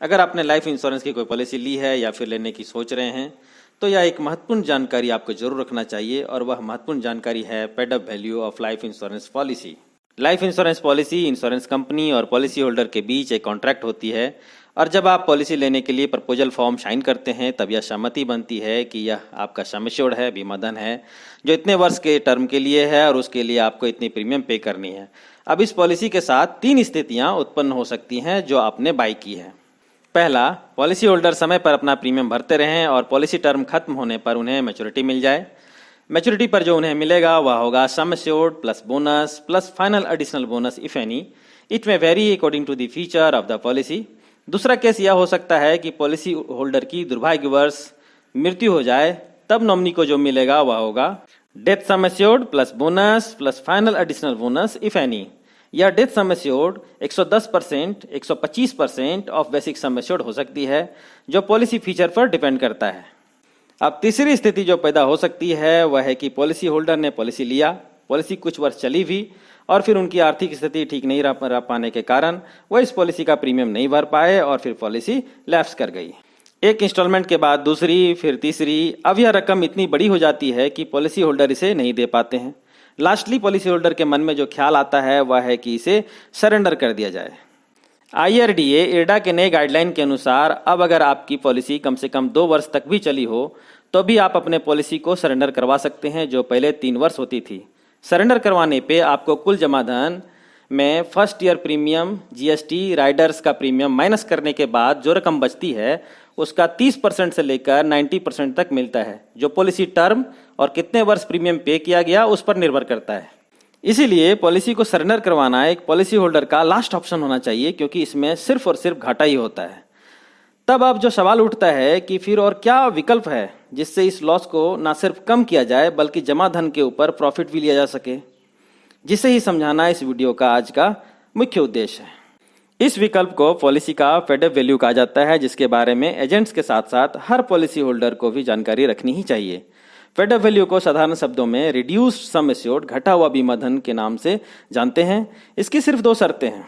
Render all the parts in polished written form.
अगर आपने life insurance की कोई पॉलिसी ली है या फिर लेने की सोच रहे हैं तो यह एक महत्वपूर्ण जानकारी आपको जरूर रखना चाहिए और वह महत्वपूर्ण जानकारी है paid up value of life insurance policy. Life insurance policy insurance company और पॉलिसी होल्डर के बीच एक कॉन्ट्रैक्ट होती है और जब आप पॉलिसी लेने के लिए प्रपोजल फॉर्म साइन करते हैं तब यह सहमति बनती है कि यह आपका सम एश्योर्ड है, बीमा धन है जो इतने वर्ष के टर्म के लिए है और उसके लिए आपको इतनी प्रीमियम पे करनी है। अब इस पॉलिसी के साथ 3 स्थितियां उत्पन्न हो सकती हैं जो आपने बाय की है। पहला, पॉलिसी होल्डर समय पर अपना प्रीमियम भरते रहें और पॉलिसी टर्म खत्म होने पर उन्हें मैच्योरिटी मिल जाए। मैच्योरिटी पर जो उन्हें मिलेगा वह होगा sum assured plus bonus plus final additional bonus if any. It may vary according to the feature of the policy. दूसरा केस यह हो सकता है कि पॉलिसी होल्डर की दुर्भाग्यवश मृत्यु हो जाए, तब नॉमिनी को जो मिलेगा वह होगा death sum assured plus bonus plus final additional bonus if any. यह death sum assured 110%, 125% of basic sum assured हो सकती है जो पॉलिसी फीचर पर डिपेंड करता है। अब तीसरी स्थिति जो पैदा हो सकती है वह है कि पॉलिसी होल्डर ने पॉलिसी लिया, पॉलिसी कुछ वर्ष चली भी और फिर उनकी आर्थिक स्थिति ठीक नहीं रह पाने के कारण वह इस पॉलिसी का प्रीमियम नहीं भर पाए और फिर पॉलिसी लैप्स कर गई। एक इंस्टॉलमेंट के बाद दूसरी, फिर तीसरी, अब यह रकम इतनी बड़ी हो जाती है कि पॉलिसी होल्डर इसे नहीं दे पाते हैं। लास्टली पॉलिसी होल्डर के मन में जो ख्याल आता है वह है कि इसे सरेंडर कर दिया जाए। IRDA एडा के नए गाइडलाइन के अनुसार अब अगर आपकी पॉलिसी कम से कम 2 वर्ष तक भी चली हो तो भी आप अपने पॉलिसी को सरेंडर करवा सकते हैं जो पहले 3 वर्ष होती थी। सरेंडर करवाने पे आपको कुल जमा धन में first year premium, GST, Riders का प्रीमियम माइनस करने के बाद जो रकम बचती है उसका 30% से लेकर 90% तक मिलता है जो पॉलिसी टर्म और कितने वर्ष प्रीमियम पे किया गया उस पर निर्भर करता है। इसीलिए पॉलिसी को सरेंडर करवाना एक पॉलिसी होल्डर का लास्ट ऑप्शन होना चाहिए क्योंकि इसमें सिर्फ और सिर्फ घाटा ही होता है। तब अब जो सवाल उठता है कि फिर और क्या विकल्प है जिससे इस लॉस को ना सिर्फ कम किया जाए बल्कि जमा धन के ऊपर प्रॉफिट भी लिया जा सके, जिसे ही समझाना इस वीडियो का आज का मुख्य उद्देश्य है। इस विकल्प को पॉलिसी का पेड अप वैल्यू कहा जाता है जिसके बारे में एजेंट्स के साथ साथ हर पॉलिसी होल्डर को भी जानकारी रखनी ही चाहिए। पेड अप वैल्यू को साधारण शब्दों में रिड्यूस्ड सम एश्योर्ड, घटा हुआ बीमा धन के नाम से जानते हैं। इसकी सिर्फ 2 शर्तें हैं।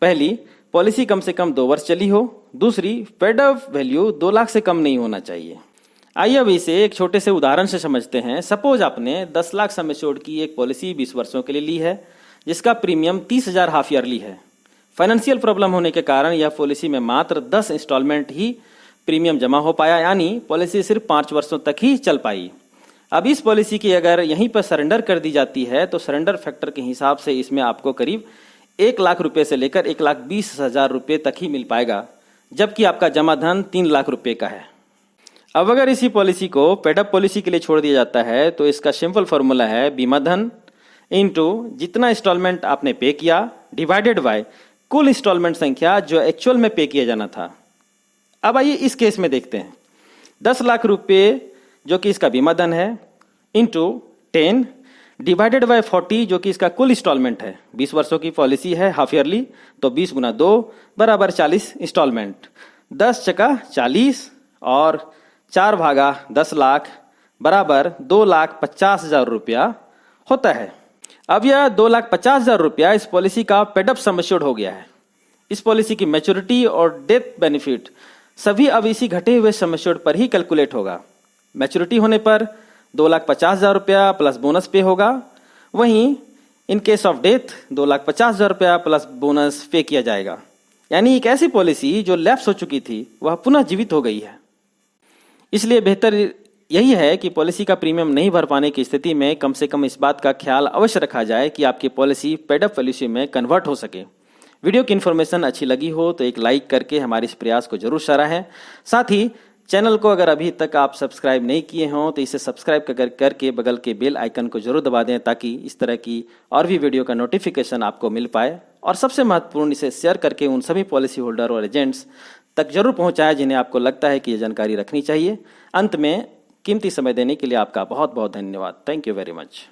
पहली, पॉलिसी कम से कम 2 वर्ष चली हो। दूसरी, पेड अप वैल्यू 2 लाख से कम नहीं होना चाहिए। आइए अब इसे एक छोटे से उदाहरण से समझते हैं। सपोज आपने 10 लाख सम एश्योर्ड की एक पॉलिसी 20 वर्षों के लिए ली है जिसका प्रीमियम 30,000 हाफ ईयरली है। फाइनेंशियल प्रॉब्लम होने के कारण यह पॉलिसी में मात्र 10 इंस्टॉलमेंट ही प्रीमियम जमा हो पाया, यानी पॉलिसी सिर्फ 5 वर्षों तक ही चल पाई। अब इस पॉलिसी की अगर यहीं पर सरेंडर कर दी जाती है तो सरेंडर फैक्टर के हिसाब से इसमें आपको करीब 1 लाख रुपए से लेकर 1,20,000 रुपए तक ही मिल पाएगा, जबकि आपका जमा धन 3 लाख रुपए का है। अब अगर इसी पॉलिसी को पेड अप पॉलिसी के लिए छोड़ दिया जाता है तो इसका सिंपल फॉर्मूला है बीमा धन इनटू जितना इंस्टॉलमेंट आपने पे किया डिवाइडेड बाय कुल इंस्टॉलमेंट संख्या जो एक्चुअल में पे किया जाना था। अब आइए इस केस में देखते हैं। 10 लाख रुपए जो कि इसका बीमा धन है इंटू 10 डिवाइडेड बाय 40 जो कि इसका कुल इंस्टॉलमेंट है। 20 वर्षों की पॉलिसी है हाफ ईयरली, तो 20 गुना 2 बराबर 40 इंस्टॉलमेंट। 10 चका 40 और 4 भागा 10 लाख बराबर 2,50,000 रुपया होता है। अब यह 2,50,000 रुपया इस पॉलिसी का पेड अप सम एश्योर्ड हो गया है। इस पॉलिसी की मैच्योरिटी और डेथ बेनिफिट सभी अब इसी घटे हुए सम एश्योर्ड पर ही कैलकुलेट होगा। मैच्योरिटी होने पर 2,50,000 रुपया प्लस बोनस पे होगा, वहीं इन केस ऑफ डेथ 2,50,000 रुपया प्लस बोनस पे किया जाएगा। यानी एक ऐसी पॉलिसी जो लैप्स हो चुकी थी वह पुनः जीवित हो गई है। इसलिए बेहतर यही है कि पॉलिसी का प्रीमियम नहीं भर पाने की स्थिति में कम से कम इस बात का ख्याल अवश्य रखा जाए कि आपकी पॉलिसी पेड अप पॉलिसी में कन्वर्ट हो सके। वीडियो की इन्फॉर्मेशन अच्छी लगी हो तो एक लाइक करके हमारे इस प्रयास को जरूर सराहें। साथ ही चैनल को अगर अभी तक आप सब्सक्राइब नहीं किए हों तो इसे सब्सक्राइब करके बगल के बेल आइकन को जरूर दबा दें ताकि इस तरह की और भी वीडियो का नोटिफिकेशन आपको मिल पाए। और सबसे महत्वपूर्ण, इसे शेयर करके उन सभी पॉलिसी होल्डर और एजेंट्स तक जरूर पहुंचाएं जिन्हें आपको लगता है कि ये जानकारी रखनी चाहिए। अंत में कीमती समय देने के लिए आपका बहुत बहुत धन्यवाद। Thank you very much.